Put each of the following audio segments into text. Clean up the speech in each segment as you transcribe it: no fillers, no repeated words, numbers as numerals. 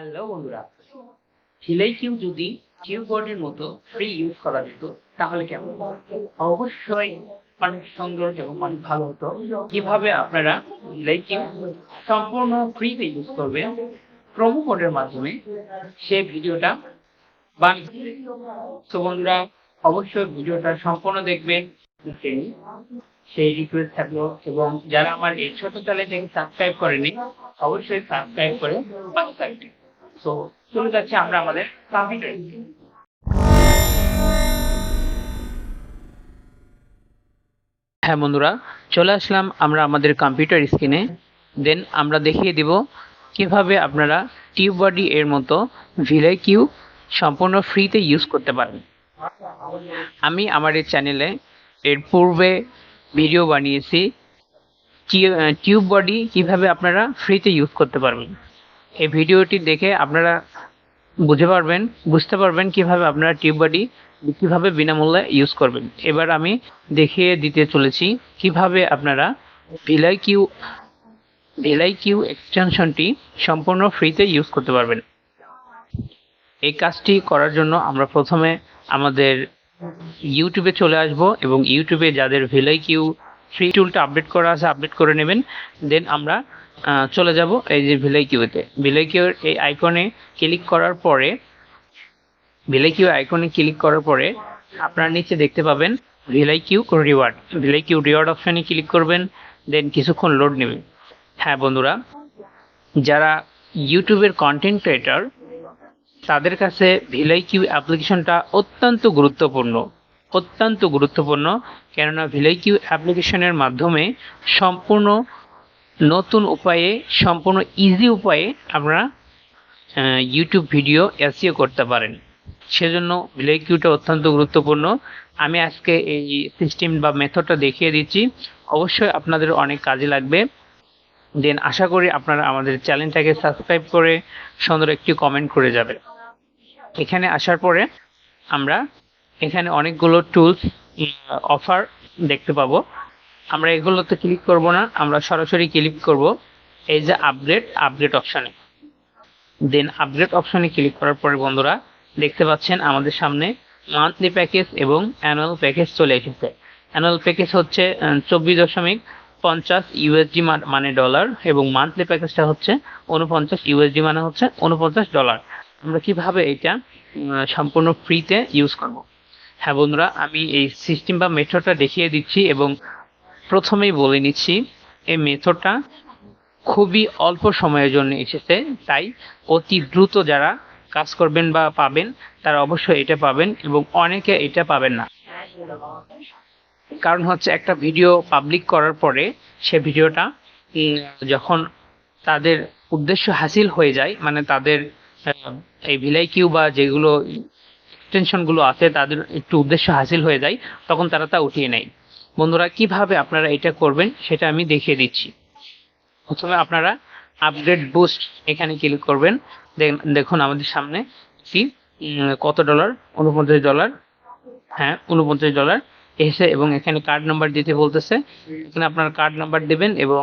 Hello বন্ধুরা, villi Q যদি কিউবোর্ডের মতো ফ্রি ইউজ করা যেত তাহলে কেমন হতো? অবশ্যই অনেক সুন্দর এবং অনেক ভালো হতো। কিভাবে আপনারা ভিলাই কিউ সম্পূর্ণ ফ্রিতে ইউজ করবেন প্রোমো কোডের মাধ্যমে সেই ভিডিওটা বানিয়ে। তো বন্ধুরা, অবশ্যই ভিডিওটা সম্পূর্ণ দেখবেন, সেই রিকোয়েস্ট থাকলো। এবং যারা আমার এই ছোট চ্যানেলটাকে সাবস্ক্রাইব করেনি, অবশ্যই সাবস্ক্রাইব করে পাশে থাকবেন। তো চলে যাচ্ছে আমরা আমাদের কম্পিউটার। হ্যাঁ বন্ধুরা, চলে আসলাম আমরা আমাদের কম্পিউটার স্ক্রিনে। দেন আমরা দেখিয়ে দিব কিভাবে আপনারা টিউববডি এর মতো ভিলাই কিউ সম্পূর্ণ ফ্রিতে ইউজ করতে পারেন। আমি আমার এই চ্যানেলে এর পূর্বে ভিডিও বানিয়েছি টিউববডি কিভাবে আপনারা ফ্রিতে ইউজ করতে পারবেন। এই ভিডিওটি দেখে আপনারা বুঝতে পারবেন কিভাবে আপনারা টিউববডি কিভাবে বিনামূল্যে ইউজ করবেন। এবার আমি দেখিয়ে দিতে চলেছি কিভাবে আপনারা ভিলাই কিউ এক্সটেনশনটি সম্পূর্ণ ফ্রিতে ইউজ করতে পারবেন। এই কাজটি করার জন্য আমরা প্রথমে আমাদের ইউটিউবে চলে আসব এবং ইউটিউবে যাদের ভিলাই কিউ ফ্রি টুলটা আপডেট করা আছে আপডেট করে নেবেন। দেন আমরা চলে যাব এই যে ভিলাই কিউতে। ভিলাই কিউর এই আইকনে ক্লিক করার পরে আপনারা নিচে দেখতে পাবেন ভিলাই কিউ রিওয়ার্ড অপশনে ক্লিক করবেন। দেন কিছুক্ষণ লোড নেবে। হ্যাঁ বন্ধুরা, যারা ইউটিউবের কন্টেন্ট ক্রিয়েটর তাদের কাছে ভিলাই কিউ অ্যাপ্লিকেশনটা অত্যন্ত গুরুত্বপূর্ণ। কেননা ভিলাই কিউ অ্যাপ্লিকেশনের মাধ্যমে সম্পূর্ণ নতুন উপায়ে, সম্পূর্ণ ইজি উপায়ে আপনারা ইউটিউব ভিডিও এসইও করতে পারেন। সেজন্য ভিলাই কিউটা অত্যন্ত গুরুত্বপূর্ণ। আমি আজকে এই সিস্টেম বা মেথডটা দেখিয়ে দিচ্ছি, অবশ্যই আপনাদের অনেক কাজে লাগবে। দেন আশা করি আপনারা আমাদের চ্যানেলটাকে সাবস্ক্রাইব করে সুন্দর একটি কমেন্ট করে যাবেন। এখানে আসার পরে আমরা এখানে অনেকগুলো টুলস অফার দেখতে পাবো। আমরা এগুলোতে ক্লিক করব না, আমরা সরাসরি ক্লিক করব এই যে আপগ্রেড অপশনে। দেন আপগ্রেড অপশনে ক্লিক করার পরে বন্ধুরা দেখতে পাচ্ছেন আমাদের সামনে মান্থলি প্যাকেজ এবং অ্যানুয়াল প্যাকেজ চলে এসেছে। অ্যানুয়াল প্যাকেজ হচ্ছে 24.50 ইউএসডি মানে ডলার, এবং মান্থলি প্যাকেজটা হচ্ছে 49 ইউএসডি মানে হচ্ছে $49। আমরা কিভাবে এটা সম্পূর্ণ ফ্রিতে ইউজ করব। হ্যাঁ বন্ধুরা, আমি এই সিস্টেম বা মেথডটা দেখিয়ে দিচ্ছি এবং প্রথমেই বলে নিচ্ছি এই মেথডটা খুবই অল্প সময়ের জন্য এসেছে, তাই অতি দ্রুত যারা কাজ করবেন বা পাবেন তারা অবশ্যই এটা পাবেন, এবং অনেকে এটা পাবেন না। কারণ হচ্ছে একটা ভিডিও পাবলিক করার পরে সে ভিডিওটা যখন তাদের উদ্দেশ্য হাসিল হয়ে যায়, মানে তাদের এই ভিলাই কিউ বা যেগুলো এক্সটেনশনগুলো আছে তাদের একটু উদ্দেশ্য হাসিল হয়ে যায়, তখন তারা তা উঠিয়ে নেয়। বন্ধুরা, কিভাবে আপনারা এটা করবেন সেটা আমি দেখিয়ে দিচ্ছি। প্রথমে আপনারা আপগ্রেড বুস্ট এখানে ক্লিক করবেন। দেখুন আমাদের সামনে কি কত ডলার, $49। হ্যাঁ, $49 এসে, এবং এখানে কার্ড নাম্বার দিতে বলতেছে। এখানে আপনার কার্ড নাম্বার দেবেন এবং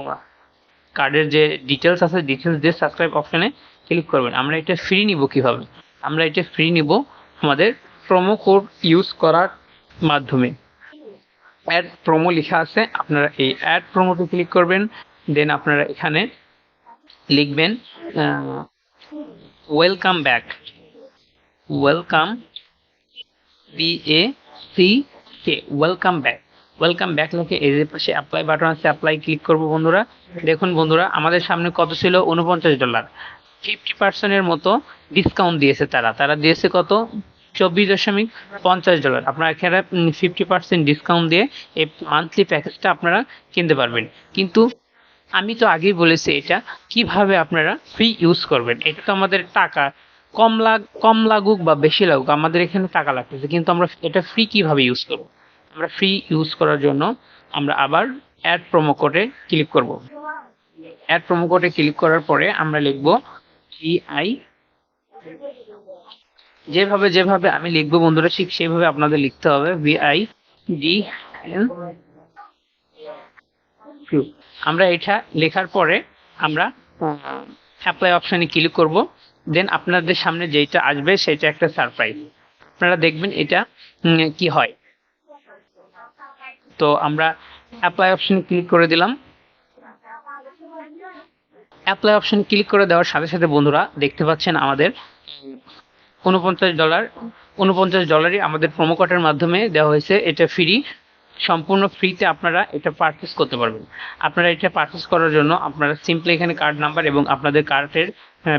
কার্ডের যে ডিটেলস আছে ডিটেলস দিয়ে সাবস্ক্রাইব অপশনে ক্লিক করবেন। আমরা এটা ফ্রি নিব কিভাবে? আমরা এটা ফ্রি নিব আমাদের প্রোমো কোড ইউজ করার মাধ্যমে। অ্যাড প্রোমো লেখা আছে, আপনারা এই অ্যাড প্রোমোতে ক্লিক করবেন। দেন আপনারা এখানে লিখবেন ওয়েলকাম ব্যাক, ওয়েলকাম ব্যাক লিখে এই যে পাশে অ্যাপ্লাই বাটন আছে, অ্যাপ্লাই ক্লিক করব। বন্ধুরা দেখুন, বন্ধুরা আমাদের সামনে কত ছিল? $49। 50% মতো ডিসকাউন্ট দিয়েছে তারা দিয়েছে কত? $24.50। আপনারা এখানে 50% ডিসকাউন্ট দিয়ে এই মান্থলি প্যাকেজটা আপনারা কিনতে পারবেন। কিন্তু আমি তো আগেই বলেছি এটা কিভাবে আপনারা ফ্রি ইউজ করবেন। এটা তো আমাদের টাকা কম লাগুক বা বেশি লাগুক, আমাদের এখানে টাকা লাগতেছে, কিন্তু আমরা এটা ফ্রি কিভাবে ইউজ করব? আমরা ফ্রি ইউজ করার জন্য আমরা আবার অ্যাড প্রোমো কোডে ক্লিক করব। অ্যাড প্রোমো কোডে ক্লিক করার পরে আমরা লিখব VI, যেভাবে আমি লিখবো বন্ধুরা ঠিক সেইভাবে আপনাদের লিখতে হবে, VIDL। আমরা এটা লেখার পরে আমরা অ্যাপ্লাই অপশনে ক্লিক করব। দেন আপনাদের সামনে যেটা আসবে সেটা একটা সারপ্রাইজ, আপনারা দেখবেন এটা কি হয়। তো আমরা অ্যাপ্লাই অপশন ক্লিক করে দিলাম। অ্যাপ্লাই অপশন ক্লিক করে দেওয়ার সাথে সাথে বন্ধুরা দেখতে পাচ্ছেন আমাদের $49 $49 আমাদের প্রোমো কোডের মাধ্যমে দেওয়া হয়েছে। এটা ফ্রি, সম্পূর্ণ ফ্রিতে আপনারা এটা পারচেস করতে পারবেন। আপনারা এটা পারচেস করার জন্য আপনারা সিম্পলি এখানে কার্ড নাম্বার এবং আপনাদের কার্ডের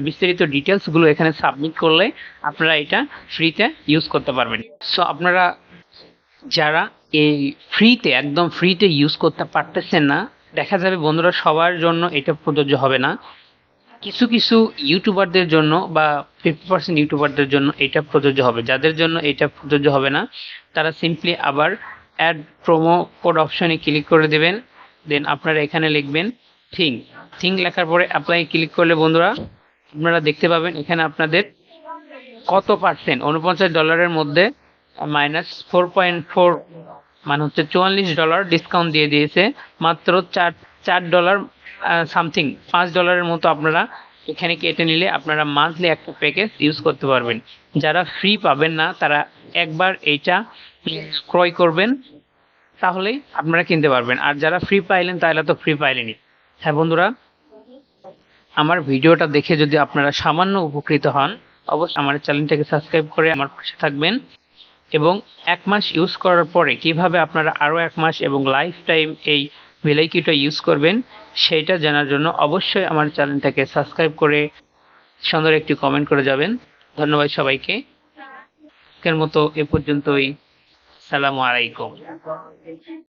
বিস্তারিত ডিটেলসগুলো এখানে সাবমিট করলে আপনারা এটা ফ্রিতে ইউজ করতে পারবেন। সো আপনারা যারা এই ফ্রিতে একদম ফ্রিতে ইউজ করতে পারতেছেন না, দেখা যাবে বন্ধুরা সবার জন্য এটা প্রযোজ্য হবে না। কিছু কিছু ইউটিউবারদের জন্য বা 50% ইউটিউবারদের জন্য এটা প্রযোজ্য হবে। যাদের জন্য এটা প্রযোজ্য হবে না তারা সিম্পলি আবার অ্যাড প্রোমো কোড অপশনে ক্লিক করে দেবেন। দেন আপনারা এখানে লিখবেন থিং লেখার পরে অ্যাপ্লাই ক্লিক করলে বন্ধুরা আপনারা দেখতে পাবেন এখানে আপনাদের কত পার্সেন্ট $49 মধ্যে -4.4 মানে হচ্ছে $44 ডিসকাউন্ট দিয়ে দিয়েছে। মাত্র $4 সামথিং $5 মতো আপনারা এখানে কেটে নিলে আপনারা মান্থলি একটা প্যাকেজ ইউজ করতে পারবেন। যারা ফ্রি পাবেন না তারা একবার এইটা ক্রয় করবেন, তাহলেই আপনারা কিনতে পারবেন। আর যারা ফ্রি পাইলেন তাহলে তো ফ্রি পাইলেনই। হ্যাঁ বন্ধুরা, আমার ভিডিওটা দেখে যদি আপনারা সামান্য উপকৃত হন অবশ্যই আমার চ্যানেলটাকে সাবস্ক্রাইব করে আমার পাশে থাকবেন। এবং 1 মাস ইউজ করার পরে কিভাবে আপনারা আরও 1 মাস এবং লাইফ টাইম এই ভিলাইকিটা ইউজ করবেন সেটা জানার জন্য অবশ্যই আমার চ্যানেলটাকে সাবস্ক্রাইব করে সুন্দর একটি কমেন্ট করে যাবেন। ধন্যবাদ সবাইকে। আজকের মতো এ পর্যন্তই। সালামু আলাইকুম।